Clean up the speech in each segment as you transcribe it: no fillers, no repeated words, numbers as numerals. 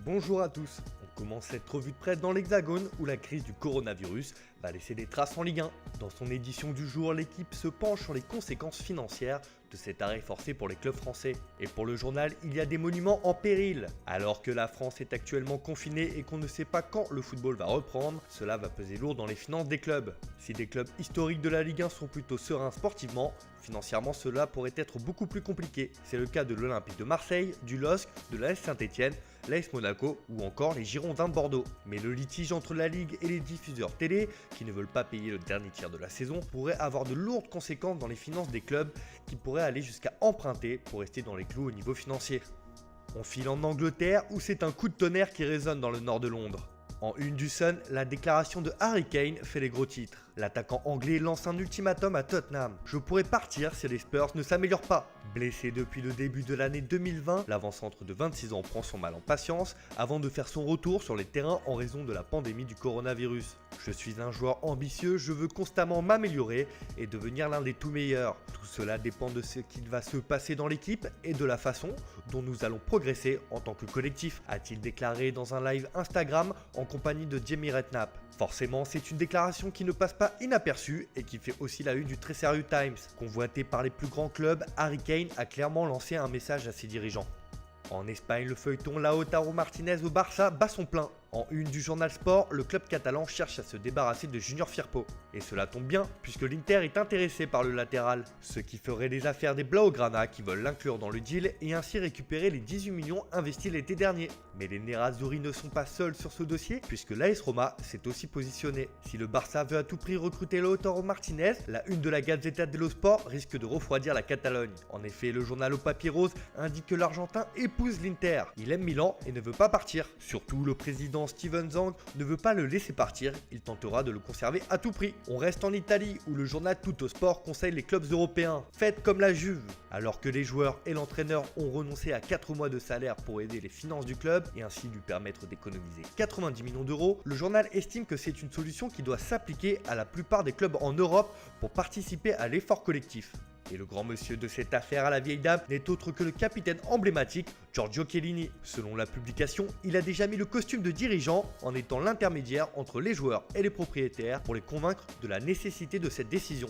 Bonjour à tous, on commence cette revue de presse dans l'Hexagone où la crise du coronavirus va laisser des traces en Ligue 1. Dans son édition du jour, l'équipe se penche sur les conséquences financières de cet arrêt forcé pour les clubs français. Et pour le journal, il y a des monuments en péril. Alors que la France est actuellement confinée et qu'on ne sait pas quand le football va reprendre, cela va peser lourd dans les finances des clubs. Si des clubs historiques de la Ligue 1 sont plutôt sereins sportivement, financièrement cela pourrait être beaucoup plus compliqué. C'est le cas de l'Olympique de Marseille, du LOSC, de l'AS Saint-Etienne, l'AS Monaco ou encore les Girondins de Bordeaux. Mais le litige entre la Ligue et les diffuseurs télé, qui ne veulent pas payer le dernier tiers de la saison, pourrait avoir de lourdes conséquences dans les finances des clubs qui pourraient aller jusqu'à emprunter pour rester dans les clous au niveau financier. On file en Angleterre où c'est un coup de tonnerre qui résonne dans le nord de Londres. En une du Sun, la déclaration de Harry Kane fait les gros titres. L'attaquant anglais lance un ultimatum à Tottenham. Je pourrais partir si les Spurs ne s'améliorent pas. Blessé depuis le début de l'année 2020, l'avant-centre de 26 ans prend son mal en patience avant de faire son retour sur les terrains en raison de la pandémie du coronavirus. Je suis un joueur ambitieux, je veux constamment m'améliorer et devenir l'un des tout meilleurs. Tout cela dépend de ce qu'il va se passer dans l'équipe et de la façon dont nous allons progresser en tant que collectif, a-t-il déclaré dans un live Instagram en compagnie de Jamie Redknapp. Forcément, c'est une déclaration qui ne passe pas inaperçue et qui fait aussi la une du très sérieux Times. Convoité par les plus grands clubs, Harry Kane a clairement lancé un message à ses dirigeants. En Espagne, le feuilleton Lautaro Martinez au Barça bat son plein. En une du journal Sport, le club catalan cherche à se débarrasser de Junior Firpo. Et cela tombe bien, puisque l'Inter est intéressé par le latéral. Ce qui ferait les affaires des Blaugrana qui veulent l'inclure dans le deal et ainsi récupérer les 18 millions investis l'été dernier. Mais les Nerazzurri ne sont pas seuls sur ce dossier, puisque l'AS Roma s'est aussi positionné. Si le Barça veut à tout prix recruter Lautaro Martinez, la une de la Gazzetta dello Sport risque de refroidir la Catalogne. En effet, le journal au papier rose indique que l'Argentin épouse l'Inter. Il aime Milan et ne veut pas partir. Surtout, le président Steven Zang ne veut pas le laisser partir, il tentera de le conserver à tout prix. On reste en Italie où le journal Tutto Sport conseille les clubs européens. Faites comme la Juve. Alors que les joueurs et l'entraîneur ont renoncé à 4 mois de salaire pour aider les finances du club et ainsi lui permettre d'économiser 90 millions d'euros, le journal estime que c'est une solution qui doit s'appliquer à la plupart des clubs en Europe pour participer à l'effort collectif. Et le grand monsieur de cette affaire à la vieille dame n'est autre que le capitaine emblématique Giorgio Chiellini. Selon la publication, il a déjà mis le costume de dirigeant en étant l'intermédiaire entre les joueurs et les propriétaires pour les convaincre de la nécessité de cette décision.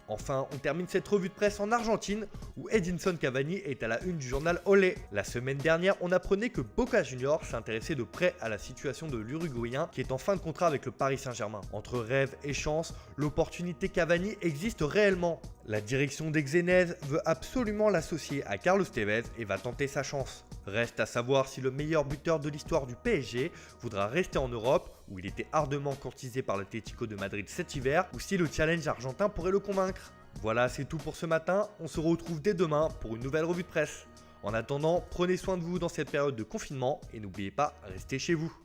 Enfin, on termine cette revue de presse en Argentine où Edinson Cavani est à la une du journal Olé. La semaine dernière, on apprenait que Boca Juniors s'intéressait de près à la situation de l'Uruguayen qui est en fin de contrat avec le Paris Saint-Germain. Entre rêve et chance, l'opportunité Cavani existe réellement. La direction des Xenez veut absolument l'associer à Carlos Tevez et va tenter sa chance. Reste à savoir si le meilleur buteur de l'histoire du PSG voudra rester en Europe, où il était ardemment courtisé par l'Atlético de Madrid cet hiver, ou si le challenge argentin pourrait le convaincre. Voilà, c'est tout pour ce matin, on se retrouve dès demain pour une nouvelle revue de presse. En attendant, prenez soin de vous dans cette période de confinement et n'oubliez pas, restez chez vous.